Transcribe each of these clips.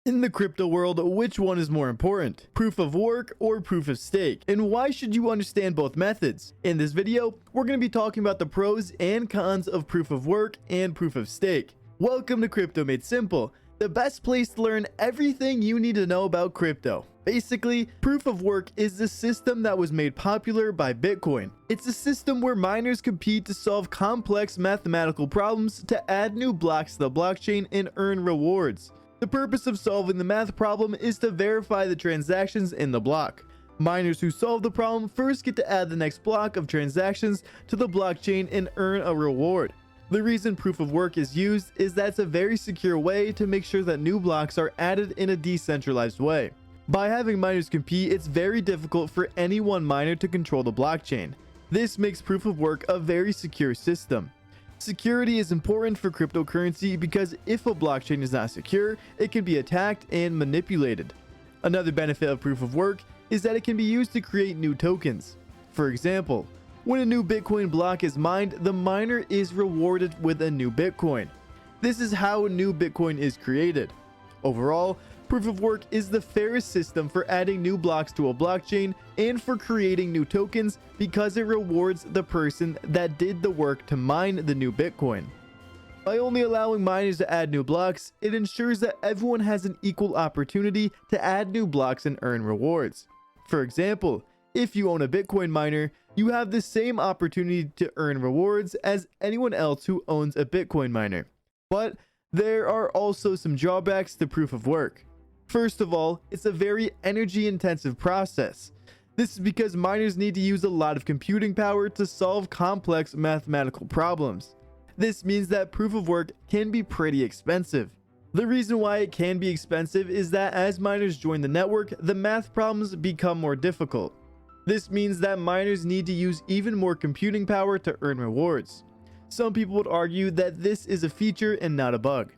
In the crypto world, which one is more important? Proof of work or proof of stake? And why should you understand both methods? In this video, we're going to be talking about the pros and cons of proof of work and proof of stake. Welcome to Crypto Made Simple, the best place to learn everything you need to know about crypto. Basically, proof of work is the system that was made popular by Bitcoin. It's a system where miners compete to solve complex mathematical problems to add new blocks to the blockchain and earn rewards. The purpose of solving the math problem is to verify the transactions in the block. Miners who solve the problem first get to add the next block of transactions to the blockchain and earn a reward. The reason proof of work is used is that it's a very secure way to make sure that new blocks are added in a decentralized way. By having miners compete, it's very difficult for any one miner to control the blockchain. This makes proof of work a very secure system. Security is important for cryptocurrency because if a blockchain is not secure, it can be attacked and manipulated. Another benefit of proof of work is that it can be used to create new tokens. For example, when a new Bitcoin block is mined, the miner is rewarded with a new Bitcoin. This is how a new Bitcoin is created. Overall, proof of work is the fairest system for adding new blocks to a blockchain and for creating new tokens because it rewards the person that did the work to mine the new Bitcoin. By only allowing miners to add new blocks, it ensures that everyone has an equal opportunity to add new blocks and earn rewards. For example, if you own a Bitcoin miner, you have the same opportunity to earn rewards as anyone else who owns a Bitcoin miner. But there are also some drawbacks to proof of work. First of all, it's a very energy-intensive process. This is because miners need to use a lot of computing power to solve complex mathematical problems. This means that proof of work can be pretty expensive. The reason why it can be expensive is that as miners join the network, the math problems become more difficult. This means that miners need to use even more computing power to earn rewards. Some people would argue that this is a feature and not a bug.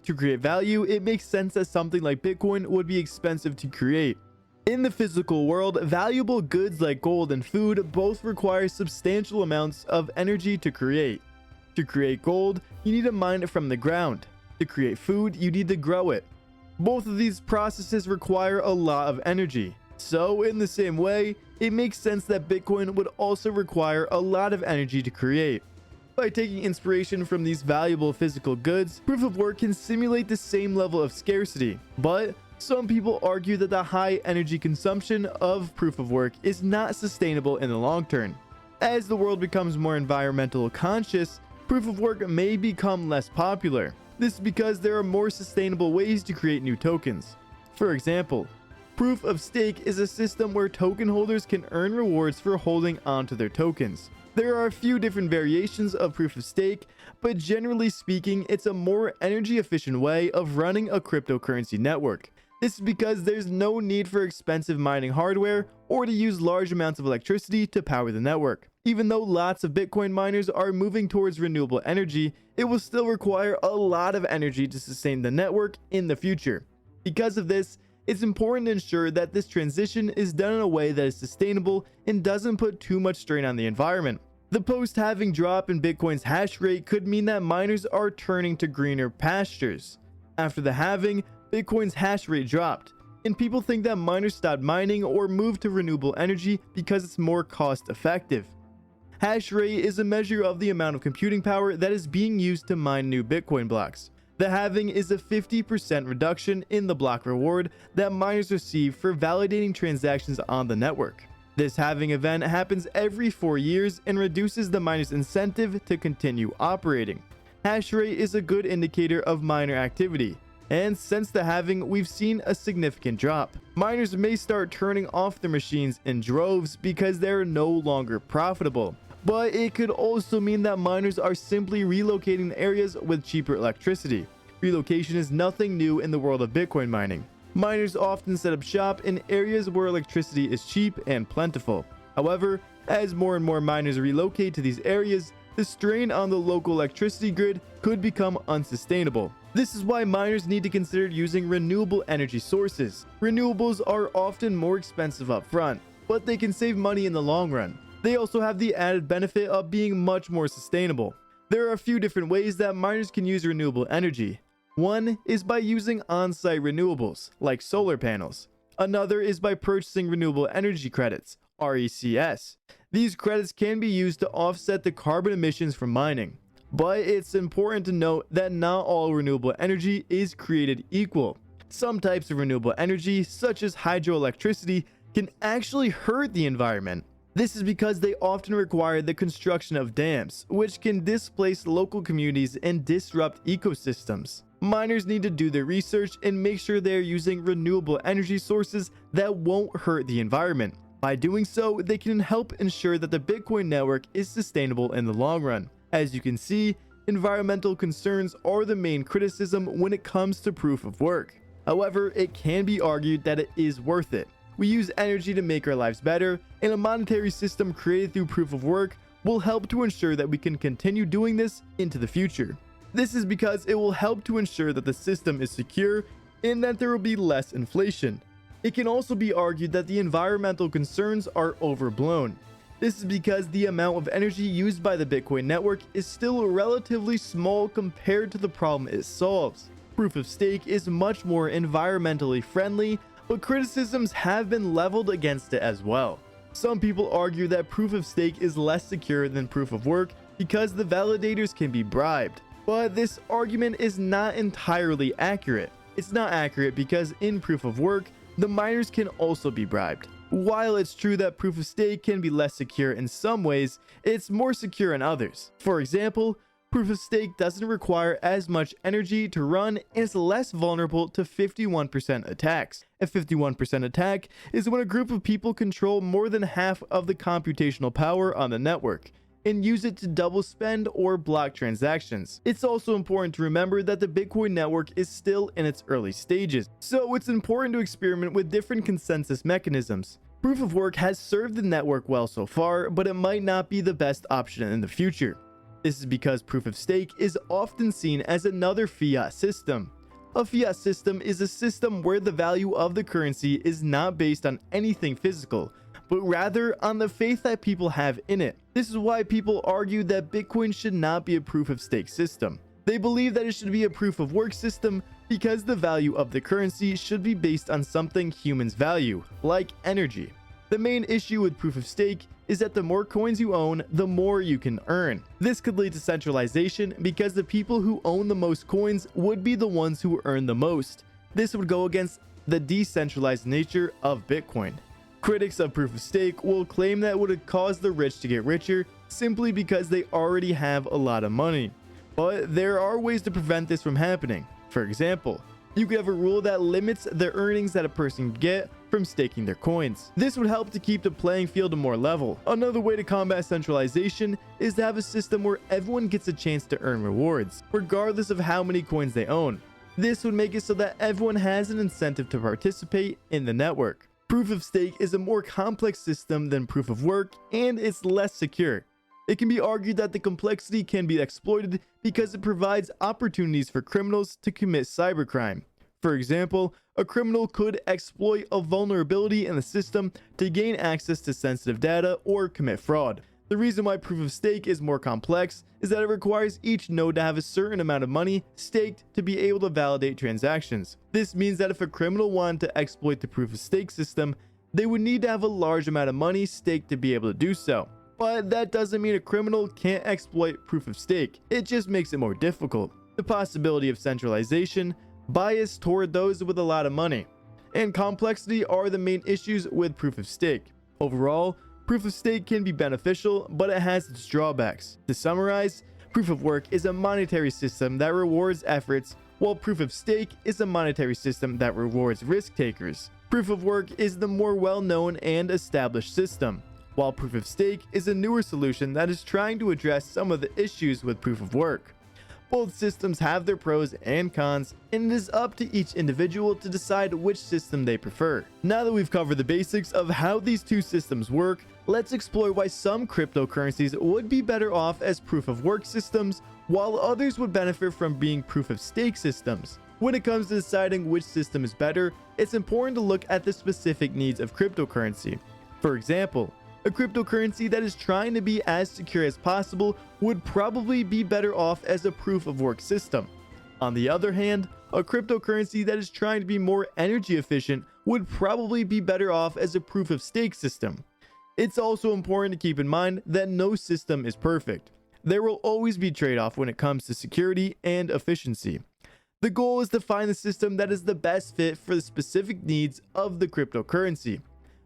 To create value, it makes sense that something like Bitcoin would be expensive to create. In the physical world, valuable goods like gold and food both require substantial amounts of energy to create. To create gold, you need to mine it from the ground. To create food, you need to grow it. Both of these processes require a lot of energy. So, in the same way, it makes sense that Bitcoin would also require a lot of energy to create. By taking inspiration from these valuable physical goods, proof of work can simulate the same level of scarcity. But some people argue that the high energy consumption of proof of work is not sustainable in the long term. As the world becomes more environmental conscious, proof of work may become less popular. This is because there are more sustainable ways to create new tokens. For example, proof of stake is a system where token holders can earn rewards for holding onto their tokens. There are a few different variations of proof of stake, but generally speaking, it's a more energy efficient way of running a cryptocurrency network. This is because there's no need for expensive mining hardware or to use large amounts of electricity to power the network. Even though lots of Bitcoin miners are moving towards renewable energy, it will still require a lot of energy to sustain the network in the future. Because of this, it's important to ensure that this transition is done in a way that is sustainable and doesn't put too much strain on the environment. The post-halving drop in Bitcoin's hash rate could mean that miners are turning to greener pastures. After the halving, Bitcoin's hash rate dropped, and people think that miners stopped mining or moved to renewable energy because it's more cost-effective. Hash rate is a measure of the amount of computing power that is being used to mine new Bitcoin blocks. The halving is a 50% reduction in the block reward that miners receive for validating transactions on the network. This halving event happens every 4 years and reduces the miner's incentive to continue operating. Hash rate is a good indicator of miner activity, and since the halving, we've seen a significant drop. Miners may start turning off their machines in droves because they're no longer profitable. But it could also mean that miners are simply relocating to areas with cheaper electricity. Relocation is nothing new in the world of Bitcoin mining. Miners often set up shop in areas where electricity is cheap and plentiful. However, as more and more miners relocate to these areas, the strain on the local electricity grid could become unsustainable. This is why miners need to consider using renewable energy sources. Renewables are often more expensive up front, but they can save money in the long run. They also have the added benefit of being much more sustainable. There are a few different ways that miners can use renewable energy. One is by using on-site renewables, like solar panels. Another is by purchasing renewable energy credits, RECs. These credits can be used to offset the carbon emissions from mining. But it's important to note that not all renewable energy is created equal. Some types of renewable energy, such as hydroelectricity, can actually hurt the environment. This is because they often require the construction of dams, which can displace local communities and disrupt ecosystems. Miners need to do their research and make sure they are using renewable energy sources that won't hurt the environment. By doing so, they can help ensure that the Bitcoin network is sustainable in the long run. As you can see, environmental concerns are the main criticism when it comes to proof of work. However, it can be argued that it is worth it. We use energy to make our lives better, and a monetary system created through proof of work will help to ensure that we can continue doing this into the future. This is because it will help to ensure that the system is secure and that there will be less inflation. It can also be argued that the environmental concerns are overblown. This is because the amount of energy used by the Bitcoin network is still relatively small compared to the problem it solves. Proof of stake is much more environmentally friendly, but criticisms have been leveled against it as well. Some people argue that proof of stake is less secure than proof of work because the validators can be bribed. But this argument is not entirely accurate. It's not accurate because in proof of work, the miners can also be bribed. While it's true that proof of stake can be less secure in some ways, it's more secure in others. For example, proof of stake doesn't require as much energy to run and is less vulnerable to 51% attacks. A 51% attack is when a group of people control more than half of the computational power on the network and use it to double spend or block transactions. It's also important to remember that the Bitcoin network is still in its early stages, so it's important to experiment with different consensus mechanisms. Proof of work has served the network well so far, but it might not be the best option in the future. This is because proof of stake is often seen as another fiat system. A fiat system is a system where the value of the currency is not based on anything physical, but rather on the faith that people have in it. This is why people argue that Bitcoin should not be a proof of stake system. They believe that it should be a proof of work system because the value of the currency should be based on something humans value, like energy. The main issue with proof of stake is that the more coins you own, the more you can earn. This could lead to centralization because the people who own the most coins would be the ones who earn the most. This would go against the decentralized nature of Bitcoin. Critics of proof of stake will claim that it would cause the rich to get richer simply because they already have a lot of money. But there are ways to prevent this from happening. For example, you could have a rule that limits the earnings that a person can get from staking their coins. This would help to keep the playing field more level. Another way to combat centralization is to have a system where everyone gets a chance to earn rewards, regardless of how many coins they own. This would make it so that everyone has an incentive to participate in the network. Proof of stake is a more complex system than proof of work, and it's less secure. It can be argued that the complexity can be exploited because it provides opportunities for criminals to commit cybercrime. For example, a criminal could exploit a vulnerability in the system to gain access to sensitive data or commit fraud. The reason why proof of stake is more complex is that it requires each node to have a certain amount of money staked to be able to validate transactions. This means that if a criminal wanted to exploit the proof of stake system, they would need to have a large amount of money staked to be able to do so. But that doesn't mean a criminal can't exploit proof of stake. It just makes it more difficult. The possibility of centralization, bias toward those with a lot of money, and complexity are the main issues with proof of stake. Overall, proof of stake can be beneficial, but it has its drawbacks. To summarize, proof of work is a monetary system that rewards efforts, while proof of stake is a monetary system that rewards risk takers. Proof of work is the more well-known and established system, while proof of stake is a newer solution that is trying to address some of the issues with proof of work. Both systems have their pros and cons, and it is up to each individual to decide which system they prefer. Now that we've covered the basics of how these two systems work, let's explore why some cryptocurrencies would be better off as proof of work systems, while others would benefit from being proof of stake systems. When it comes to deciding which system is better, it's important to look at the specific needs of cryptocurrency. For example, a cryptocurrency that is trying to be as secure as possible would probably be better off as a proof of work system. On the other hand, a cryptocurrency that is trying to be more energy efficient would probably be better off as a proof of stake system. It's also important to keep in mind that no system is perfect. There will always be trade-off when it comes to security and efficiency. The goal is to find the system that is the best fit for the specific needs of the cryptocurrency.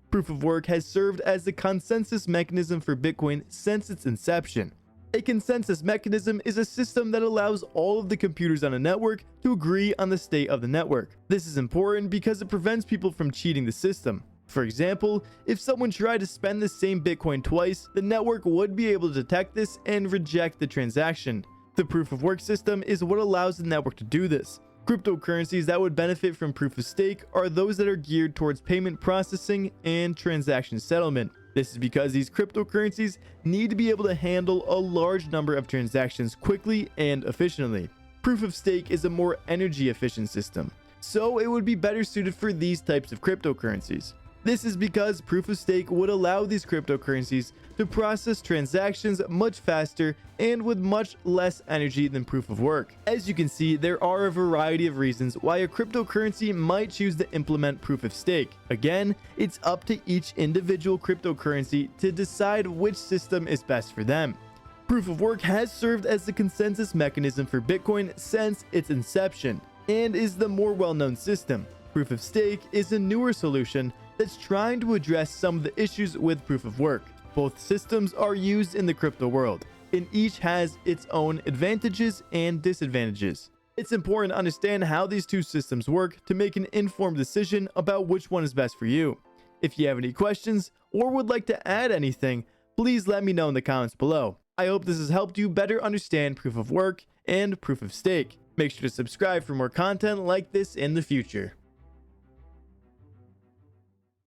Proof of work has served as the consensus mechanism for Bitcoin since its inception. A consensus mechanism is a system that allows all of the computers on a network to agree on the state of the network. This is important because it prevents people from cheating the system. For example, if someone tried to spend the same Bitcoin twice, the network would be able to detect this and reject the transaction. The proof of work system is what allows the network to do this. Cryptocurrencies that would benefit from proof of stake are those that are geared towards payment processing and transaction settlement. This is because these cryptocurrencies need to be able to handle a large number of transactions quickly and efficiently. Proof of stake is a more energy efficient system, so it would be better suited for these types of cryptocurrencies. This is because proof of stake would allow these cryptocurrencies to process transactions much faster and with much less energy than proof of work. As you can see, there are a variety of reasons why a cryptocurrency might choose to implement proof of stake. Again, it's up to each individual cryptocurrency to decide which system is best for them. Proof of work has served as the consensus mechanism for Bitcoin since its inception and is the more well-known system. Proof of stake is a newer solution that's trying to address some of the issues with proof of work. Both systems are used in the crypto world, and each has its own advantages and disadvantages. It's important to understand how these two systems work to make an informed decision about which one is best for you. If you have any questions or would like to add anything, please let me know in the comments below. I hope this has helped you better understand proof of work and proof of stake. Make sure to subscribe for more content like this in the future.